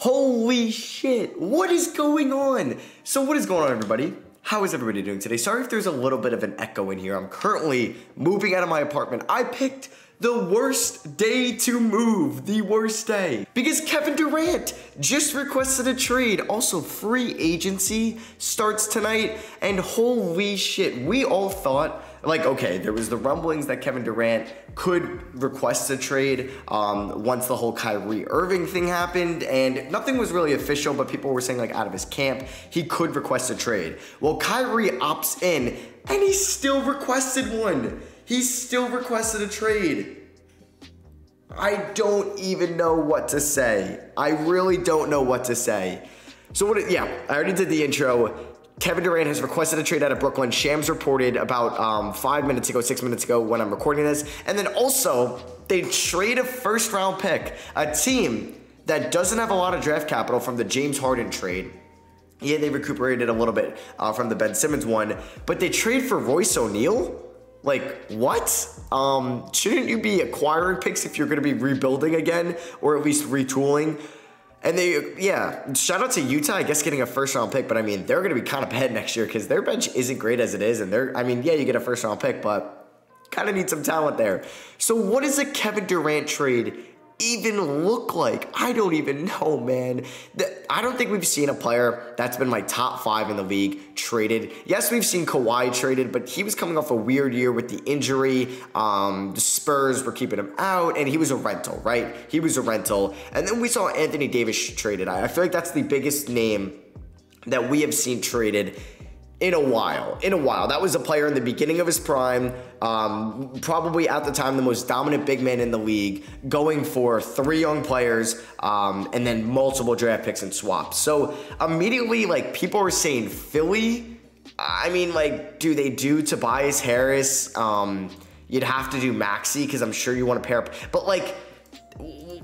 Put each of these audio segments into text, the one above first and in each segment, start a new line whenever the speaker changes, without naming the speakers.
Holy shit, what is going on? So what is going on, everybody? How is everybody doing today? Sorry if there's a little bit of an echo in here. I'm currently moving out of my apartment. I picked the worst day to move, the worst day. Because Kevin Durant just requested a trade. Also, free agency starts tonight, and holy shit, we all thought, like, okay, there was the rumblings that Kevin Durant could request a trade once the whole Kyrie Irving thing happened, and nothing was really official, but people were saying, like, out of his camp, he could request a trade. Well, Kyrie opts in, and he still requested one. He still requested a trade. I don't even know what to say. I really don't know what to say. So yeah, I already did the intro. Kevin Durant has requested a trade out of Brooklyn. Shams reported about 6 minutes ago when I'm recording this. And then also, they trade a first-round pick. A team that doesn't have a lot of draft capital from the James Harden trade. Yeah, they recuperated a little bit from the Ben Simmons one. But they trade for Royce O'Neal? Like, what? Shouldn't you be acquiring picks if you're going to be rebuilding again? Or at least retooling? And yeah, shout out to Utah, I guess, getting a first-round pick. But, I mean, they're going to be kind of bad next year because their bench isn't great as it is. And I mean, yeah, you get a first-round pick, but kind of need some talent there. So what does a Kevin Durant trade even look like? I don't even know, man. I don't think we've seen a player that's been my top 5 in the league traded. Yes, we've seen Kawhi traded, but he was coming off a weird year with the injury. The Spurs were keeping him out, and he was a rental, right? He was a rental. And then we saw Anthony Davis traded. I feel like that's the biggest name that we have seen traded in a while. That was a player in the beginning of his prime, probably at the time the most dominant big man in the league, going for 3 young players, and then multiple draft picks and swaps. So immediately, like, people were saying Philly. I mean, like, do they do Tobias Harris? You'd have to do Maxey because I'm sure you want to pair up. But, like,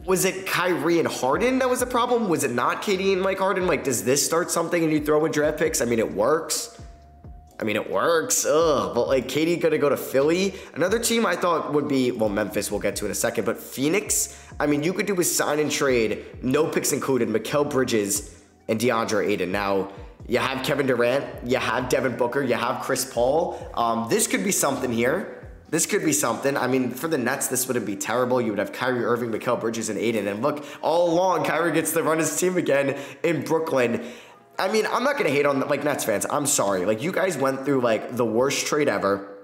was it Kyrie and Harden that was the problem? Was it not KD and Mike Harden? Like, does this start something and you throw in draft picks? I mean, it works. Ugh, but like KD gonna go to Philly. Another team I thought would be, well, Memphis we'll get to in a second, but Phoenix, I mean, you could do a sign and trade, no picks included, Mikal Bridges and DeAndre Ayton. Now, you have Kevin Durant, you have Devin Booker, you have Chris Paul. This could be something here. This could be something. I mean, for the Nets, this wouldn't be terrible. You would have Kyrie Irving, Mikal Bridges, and Ayton. And look, all along, Kyrie gets to run his team again in Brooklyn. I mean, I'm not going to hate on, like, Nets fans. I'm sorry. Like, you guys went through, like, the worst trade ever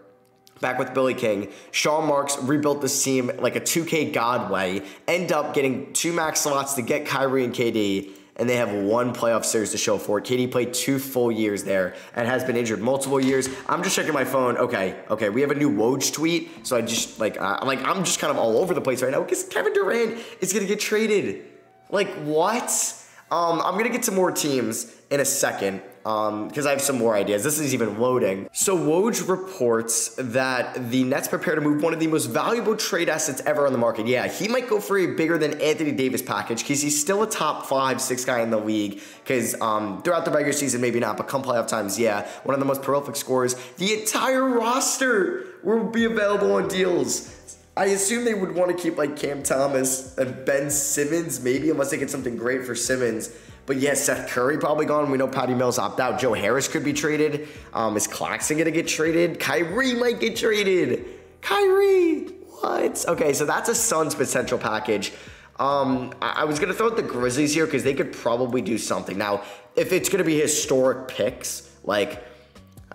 back with Billy King. Sean Marks rebuilt this team like a 2K God way. End up getting 2 max slots to get Kyrie and KD. And they have 1 playoff series to show for it. KD played 2 full years there and has been injured multiple years. I'm just checking my phone. Okay, we have a new Woj tweet. So I just, I'm just kind of all over the place right now because Kevin Durant is going to get traded. Like, what? I'm going to get to more teams in a second because I have some more ideas. This is even loading. So Woj reports that the Nets prepare to move one of the most valuable trade assets ever on the market. Yeah, he might go for a bigger than Anthony Davis package because he's still a top 5, 6 guy in the league because throughout the regular season, maybe not, but come playoff times, yeah, one of the most prolific scorers. The entire roster will be available on deals. I assume they would want to keep, like, Cam Thomas and Ben Simmons, maybe, unless they get something great for Simmons. But yeah, Seth Curry probably gone. We know Patty Mills opt out. Joe Harris could be traded. Is Claxton going to get traded? Kyrie might get traded. Kyrie, what? Okay, so that's a Suns potential package. I was going to throw out the Grizzlies here because they could probably do something. Now, if it's going to be historic picks, like,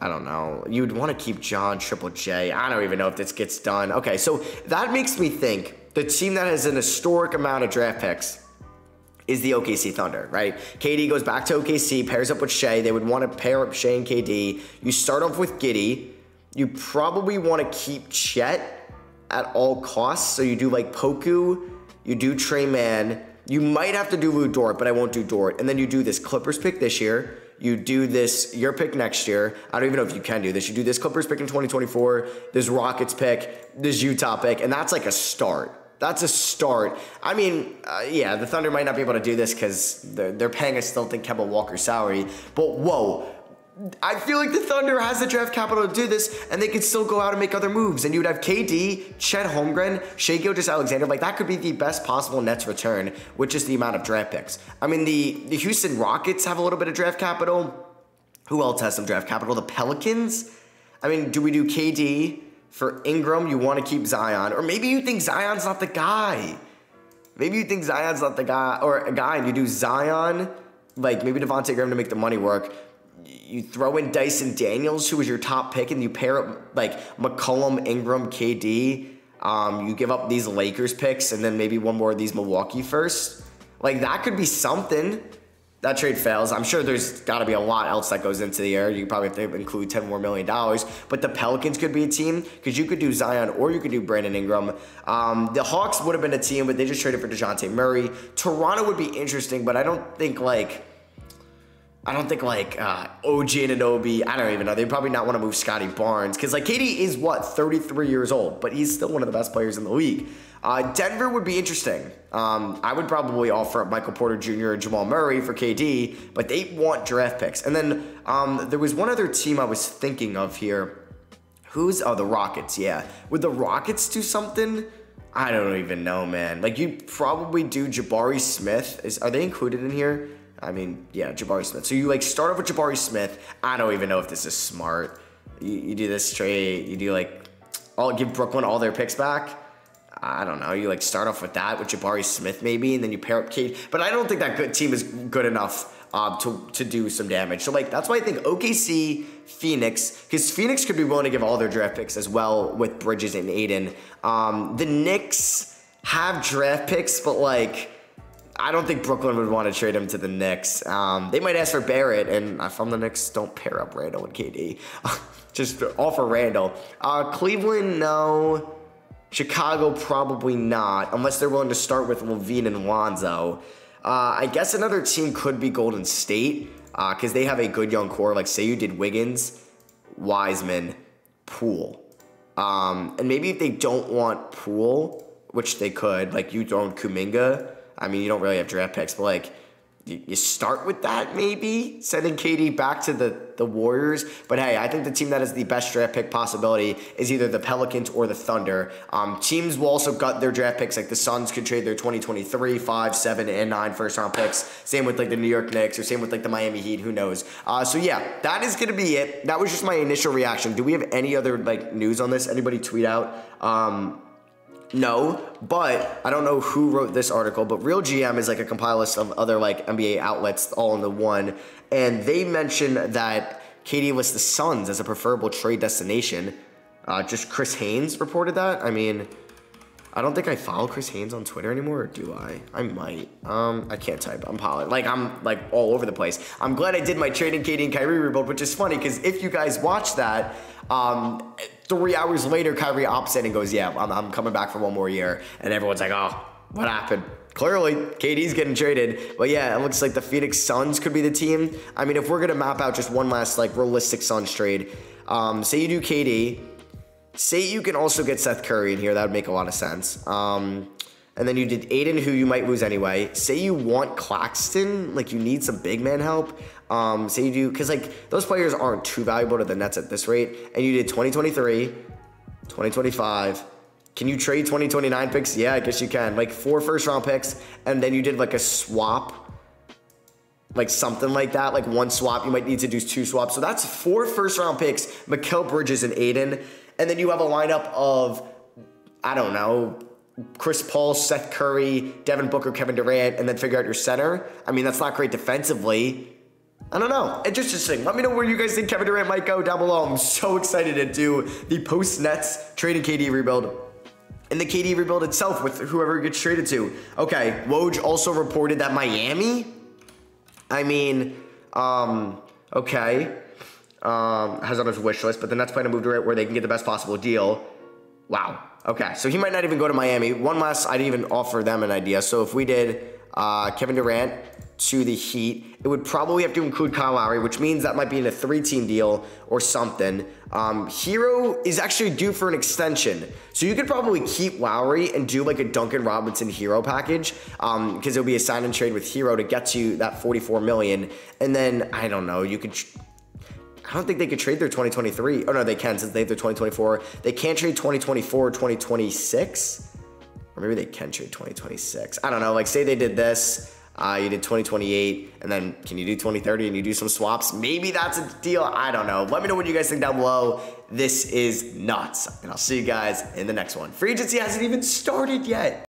I don't know. You'd want to keep John Triple J. I don't even know if this gets done. Okay, so that makes me think the team that has an historic amount of draft picks is the OKC Thunder, right? KD goes back to OKC, pairs up with Shea. They would want to pair up Shea and KD. You start off with Giddey. You probably want to keep Chet at all costs. So you do like Poku, you do Trey Mann. You might have to do Lou Dort, but I won't do Dort. And then you do this Clippers pick this year. You do this, your pick next year. I don't even know if you can do this. You do this Clippers pick in 2024, this Rockets pick, this Utah pick, and that's like a start. That's a start. I mean, yeah, the Thunder might not be able to do this because they're paying, I still think, Kemba Walker's salary. But whoa, I feel like the Thunder has the draft capital to do this, and they could still go out and make other moves. And you would have KD, Chet Holmgren, Shai Gilgeous-Alexander. Like, that could be the best possible Nets return with just the amount of draft picks. I mean, the Houston Rockets have a little bit of draft capital. Who else has some draft capital? The Pelicans? I mean, do we do KD for Ingram? You want to keep Zion. Or maybe you think Zion's not the guy. Maybe you think Zion's not the guy, or a guy, and you do Zion, like maybe Devontae Graham to make the money work. You throw in Dyson Daniels, who was your top pick, and you pair up like McCollum, Ingram, KD. You give up these Lakers picks, and then maybe one more of these Milwaukee first. Like, that could be something. That trade fails. I'm sure there's got to be a lot else that goes into the air. You probably have to include $10 more million. But the Pelicans could be a team because you could do Zion or you could do Brandon Ingram. The Hawks would have been a team, but they just traded for DeJounte Murray. Toronto would be interesting, but I don't think like OG Anunoby. I don't even know. They'd probably not want to move Scotty Barnes because like KD is what, 33 years old, but he's still one of the best players in the league. Denver would be interesting. I would probably offer up Michael Porter Jr. and Jamal Murray for KD, but they want draft picks. And then there was one other team I was thinking of here. The Rockets, yeah. Would the Rockets do something? I don't even know, man. Like, you'd probably do Jabari Smith. Are they included in here? I mean, yeah, Jabari Smith. So you, like, start off with Jabari Smith. I don't even know if this is smart. You do this trade. You do, like, give Brooklyn all their picks back. I don't know. You, like, start off with that, with Jabari Smith maybe, and then you pair up Cade. But I don't think that good team is good enough to do some damage. So, like, that's why I think OKC, Phoenix, because Phoenix could be willing to give all their draft picks as well with Bridges and Aiden. The Knicks have draft picks, but, like, I don't think Brooklyn would want to trade him to the Knicks. They might ask for Barrett, and if I'm the Knicks, don't pair up Randall and KD. Just offer Randall. Cleveland, no. Chicago, probably not, unless they're willing to start with LaVine and Lonzo. I guess another team could be Golden State, because they have a good young core. Like, say you did Wiggins, Wiseman, Poole. And maybe if they don't want Poole, which they could, like, you throw in Kuminga. I mean, you don't really have draft picks, but, like, you start with that maybe, sending KD back to the Warriors. But hey, I think the team that has the best draft pick possibility is either the Pelicans or the Thunder. Teams will also gut their draft picks, like the Suns could trade their 2023, 5, 7, and 9 first-round picks. Same with like the New York Knicks, or same with like the Miami Heat, who knows. So yeah, that is going to be it. That was just my initial reaction. Do we have any other like news on this? Anybody tweet out? No, but I don't know who wrote this article, but Real GM is like a compile list of other like NBA outlets all in the one, and they mentioned that KD lists the Suns as a preferable trade destination. Just Chris Haynes reported that. I mean, I don't think I follow Chris Haynes on Twitter anymore, or do I? I might. I can't type. I'm all over the place. I'm glad I did my trading KD and Kyrie rebuild, which is funny because if you guys watch that, 3 hours later, Kyrie opts in and goes, yeah, I'm coming back for one more year. And everyone's like, oh, what happened? Clearly, KD's getting traded. But yeah, it looks like the Phoenix Suns could be the team. I mean, if we're going to map out just one last like realistic Suns trade, say you do KD. Say you can also get Seth Curry in here. That would make a lot of sense. And then you did Aiden, who you might lose anyway. Say you want Claxton, like you need some big man help. Say you do, because like those players aren't too valuable to the Nets at this rate. And you did 2023, 2025. Can you trade 2029 picks? Yeah, I guess you can. Like 4 first-round picks, and then you did like a swap, like something like that, like 1 swap. You might need to do 2 swaps. So that's 4 first-round picks, Mikal Bridges and Aiden. And then you have a lineup of, I don't know, Chris Paul, Seth Curry, Devin Booker, Kevin Durant, and then figure out your center. I mean, that's not great defensively. I don't know. It's just interesting. Let me know where you guys think Kevin Durant might go down below. I'm so excited to do the post-Nets trading KD rebuild and the KD rebuild itself with whoever gets traded to. Okay, Woj also reported that Miami, I mean, okay, has on his wish list, but the Nets plan to move to it where they can get the best possible deal. Wow. Okay, so he might not even go to Miami. One last, I'd even offer them an idea. So if we did Kevin Durant to the Heat, it would probably have to include Kyle Lowry, which means that might be in a 3-team deal or something. Hero is actually due for an extension. So you could probably keep Lowry and do like a Duncan Robinson Hero package, because it'll be a sign and trade with Hero to get you that $44 million. And then, I don't know, you could I don't think they could trade their 2023. Oh, no, they can since they have their 2024. They can't trade 2024, 2026. Or maybe they can trade 2026. I don't know. Like, say they did this. You did 2028. And then can you do 2030 and you do some swaps? Maybe that's a deal. I don't know. Let me know what you guys think down below. This is nuts. And I'll see you guys in the next one. Free agency hasn't even started yet.